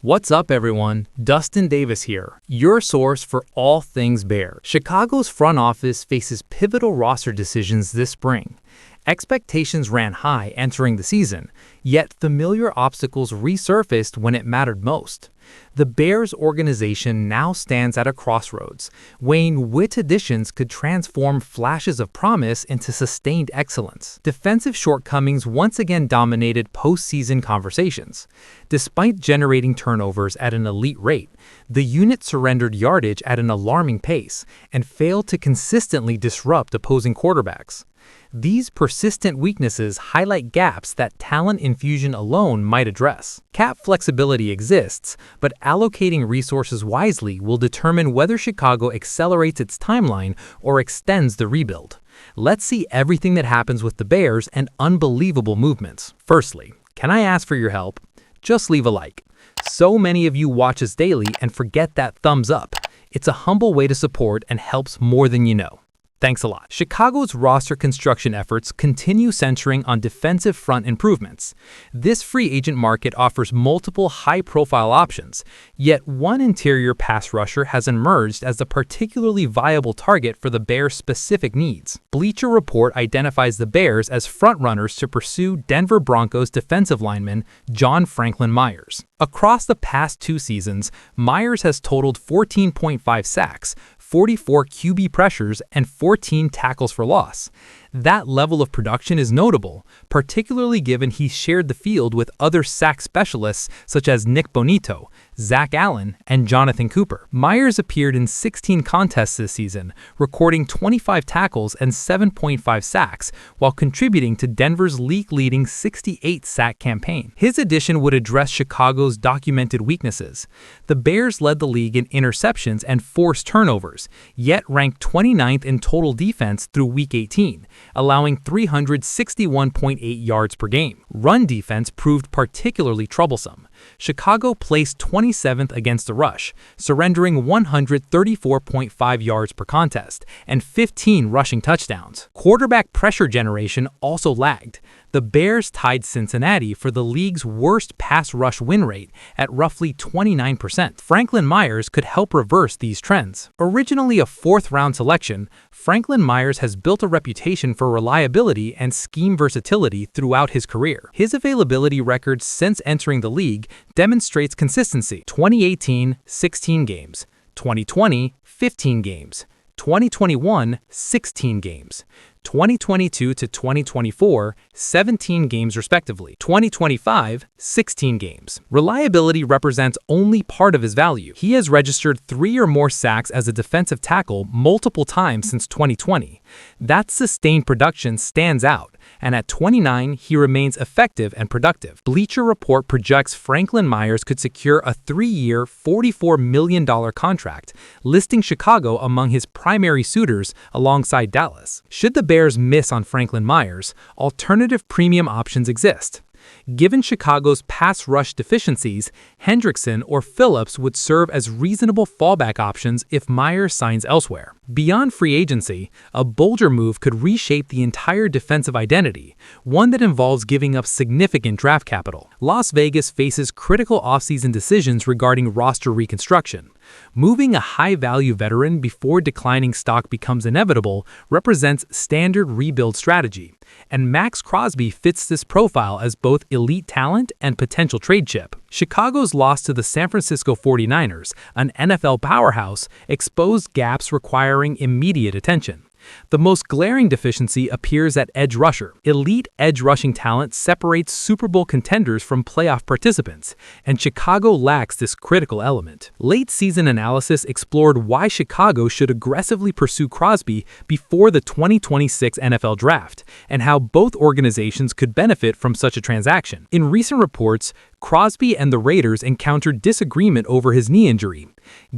What's up, everyone? Dustin Davis here, your source for all things Bears. Chicago's front office faces pivotal roster decisions this spring. Expectations ran high entering the season, yet familiar obstacles resurfaced when it mattered most. The Bears organization now stands at a crossroads, weighing which additions could transform flashes of promise into sustained excellence. Defensive shortcomings once again dominated postseason conversations. Despite generating turnovers at an elite rate, the unit surrendered yardage at an alarming pace and failed to consistently disrupt opposing quarterbacks. These persistent weaknesses highlight gaps that talent infusion alone might address. Cap flexibility exists, but allocating resources wisely will determine whether Chicago accelerates its timeline or extends the rebuild. Let's see everything that happens with the Bears and unbelievable movements. Firstly, can I ask for your help? Just leave a like. So many of you watch us daily and forget that thumbs up. It's a humble way to support and helps more than you know. Thanks a lot. Chicago's roster construction efforts continue centering on defensive front improvements. This free agent market offers multiple high-profile options, yet one interior pass rusher has emerged as a particularly viable target for the Bears' specific needs. Bleacher Report identifies the Bears as frontrunners to pursue Denver Broncos defensive lineman John Franklin Myers. Across the past 2 seasons, Myers has totaled 14.5 sacks, 44 QB pressures, and 14 tackles for loss. That level of production is notable, particularly given he shared the field with other sack specialists such as Nick Bonito, Zach Allen, and Jonathan Cooper. Myers appeared in 16 contests this season, recording 25 tackles and 7.5 sacks, while contributing to Denver's league-leading 68 sack campaign. His addition would address Chicago's documented weaknesses. The Bears led the league in interceptions and forced turnovers, yet ranked 29th in total defense through Week 18, allowing 361.8 yards per game. Run defense proved particularly troublesome. Chicago placed 27th against the rush, surrendering 134.5 yards per contest and 15 rushing touchdowns. Quarterback pressure generation also lagged. The Bears tied Cincinnati for the league's worst pass rush win rate at roughly 29%. Franklin Myers could help reverse these trends. Originally a 4th-round selection, Franklin Myers has built a reputation for reliability and scheme versatility throughout his career. His availability record since entering the league demonstrates consistency. 2018, 16 games. 2020, 15 games. 2021, 16 games. 2022 to 2024, 17 games respectively. 2025, 16 games. Reliability represents only part of his value. He has registered 3 or more sacks as a defensive tackle multiple times since 2020. That sustained production stands out, and at 29, he remains effective and productive. Bleacher Report projects Franklin Myers could secure a 3-year, $44 million contract, listing Chicago among his primary suitors alongside Dallas. Should the Bears miss on Franklin Myers, alternative premium options exist. Given Chicago's pass rush deficiencies, Hendrickson or Phillips would serve as reasonable fallback options if Myers signs elsewhere. Beyond free agency, a bolder move could reshape the entire defensive identity, one that involves giving up significant draft capital. Las Vegas faces critical offseason decisions regarding roster reconstruction. Moving a high-value veteran before declining stock becomes inevitable represents standard rebuild strategy, and Maxx Crosby fits this profile as both elite talent and potential trade chip. Chicago's loss to the San Francisco 49ers, an NFL powerhouse, exposed gaps requiring immediate attention. The most glaring deficiency appears at edge rusher. Elite edge rushing talent separates Super Bowl contenders from playoff participants, and Chicago lacks this critical element. Late season analysis explored why Chicago should aggressively pursue Crosby before the 2026 NFL Draft, and how both organizations could benefit from such a transaction. In recent reports, Crosby and the Raiders encountered disagreement over his knee injury.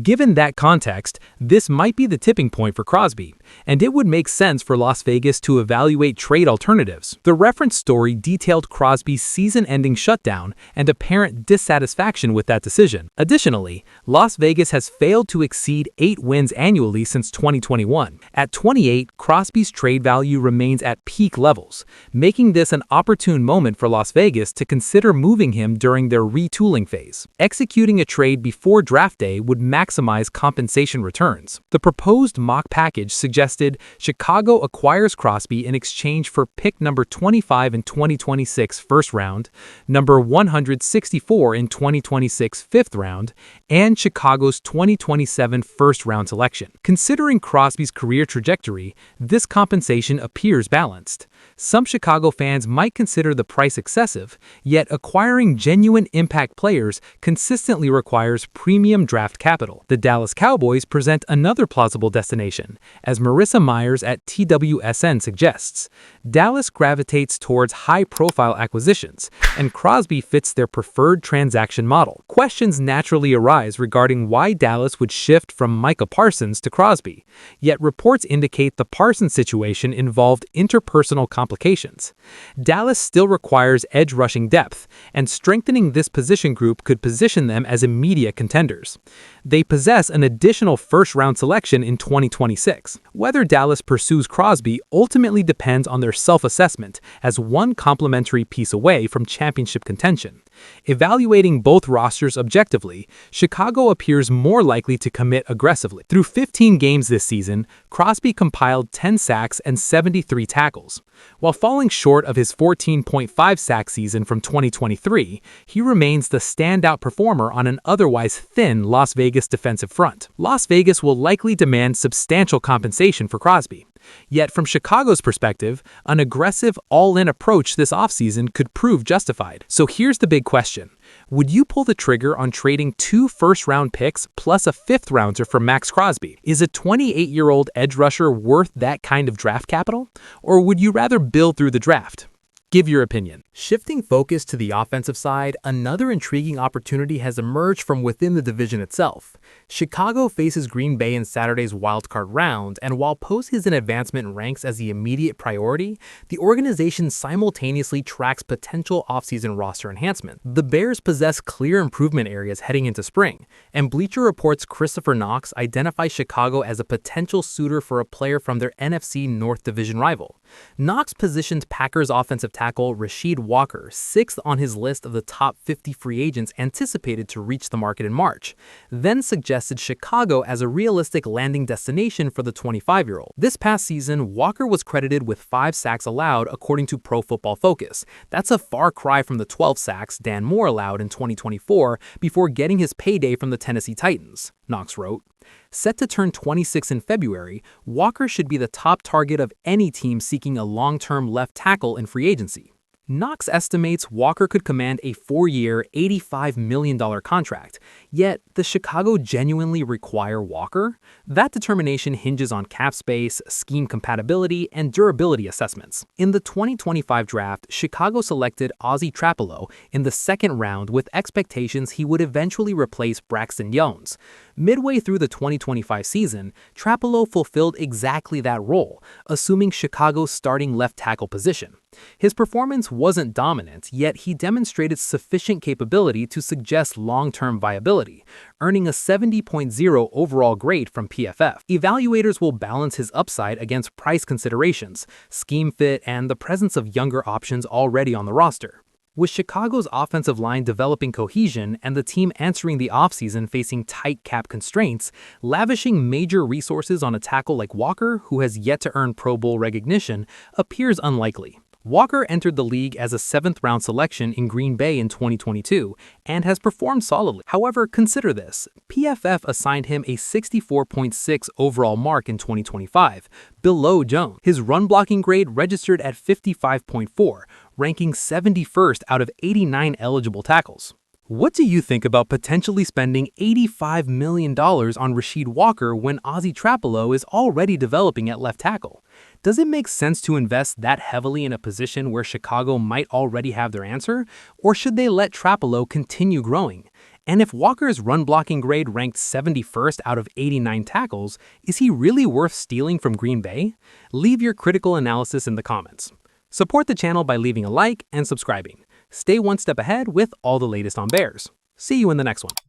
Given that context, this might be the tipping point for Crosby, and it would make sense for Las Vegas to evaluate trade alternatives. The reference story detailed Crosby's season-ending shutdown and apparent dissatisfaction with that decision. Additionally, Las Vegas has failed to exceed 8 wins annually since 2021. At 28, Crosby's trade value remains at peak levels, making this an opportune moment for Las Vegas to consider moving him during during their retooling phase. Executing a trade before draft day would maximize compensation returns. The proposed mock package suggested Chicago acquires Crosby in exchange for pick number 25 in 2026 first round, number 164 in 2026 fifth round, and Chicago's 2027 first round selection. Considering Crosby's career trajectory, this compensation appears balanced. Some Chicago fans might consider the price excessive, yet acquiring genuine impact players consistently requires premium draft capital. The Dallas Cowboys present another plausible destination, as Marissa Myers at TWSN suggests. Dallas gravitates towards high-profile acquisitions, and Crosby fits their preferred transaction model. Questions naturally arise regarding why Dallas would shift from Micah Parsons to Crosby, yet reports indicate the Parsons situation involved interpersonal complications. Dallas still requires edge rushing depth, and strengthening this position group could position them as immediate contenders. They possess an additional first-round selection in 2026. Whether Dallas pursues Crosby ultimately depends on their self-assessment as one complementary piece away from championship contention. Evaluating both rosters objectively, Chicago appears more likely to commit aggressively. Through 15 games this season, Crosby compiled 10 sacks and 73 tackles. While falling short of his 14.5 sack season from 2023, he remains the standout performer on an otherwise thin Las Vegas defensive front. Las Vegas will likely demand substantial compensation for Crosby. Yet from Chicago's perspective, an aggressive, all-in approach this offseason could prove justified. So here's the big question. Would you pull the trigger on trading 2 first-round picks plus a 5th rounder for Maxx Crosby? Is a 28-year-old edge rusher worth that kind of draft capital? Or would you rather build through the draft? Give your opinion. Shifting focus to the offensive side, another intriguing opportunity has emerged from within the division itself. Chicago faces Green Bay in Saturday's wildcard round, and while postseason advancement ranks as the immediate priority, the organization simultaneously tracks potential offseason roster enhancement. The Bears possess clear improvement areas heading into spring, and Bleacher Report's Christopher Knox identifies Chicago as a potential suitor for a player from their NFC North division rival. Knox positions Packers offensive tackle Rasheed Walker 6th on his list of the top 50 free agents anticipated to reach the market in March, then suggested Chicago as a realistic landing destination for the 25-year-old. This past season, Walker was credited with 5 sacks allowed according to Pro Football Focus. That's a far cry from the 12 sacks Dan Moore allowed in 2024 before getting his payday from the Tennessee Titans, Knox wrote. Set to turn 26 in February, Walker should be the top target of any team seeking a long-term left tackle in free agency. Knox estimates Walker could command a 4-year, $85 million contract, yet does Chicago genuinely require Walker? That determination hinges on cap space, scheme compatibility, and durability assessments. In the 2025 draft, Chicago selected Ozzy Trapilo in the 2nd round with expectations he would eventually replace Braxton Jones. Midway through the 2025 season, Trapilo fulfilled exactly that role, assuming Chicago's starting left tackle position. His performance wasn't dominant, yet he demonstrated sufficient capability to suggest long-term viability, earning a 70.0 overall grade from PFF. Evaluators will balance his upside against price considerations, scheme fit, and the presence of younger options already on the roster. With Chicago's offensive line developing cohesion and the team entering the offseason facing tight cap constraints, lavishing major resources on a tackle like Walker, who has yet to earn Pro Bowl recognition, appears unlikely. Walker entered the league as a 7th-round selection in Green Bay in 2022 and has performed solidly. However, consider this. PFF assigned him a 64.6 overall mark in 2025, below Jones. His run-blocking grade registered at 55.4, ranking 71st out of 89 eligible tackles. What do you think about potentially spending $85 million on Rasheed Walker when Ozzy Trapilo is already developing at left tackle? Does it make sense to invest that heavily in a position where Chicago might already have their answer, or should they let Trapilo continue growing? And if Walker's run-blocking grade ranked 71st out of 89 tackles, is he really worth stealing from Green Bay? Leave your critical analysis in the comments. Support the channel by leaving a like and subscribing. Stay one step ahead with all the latest on Bears. See you in the next one.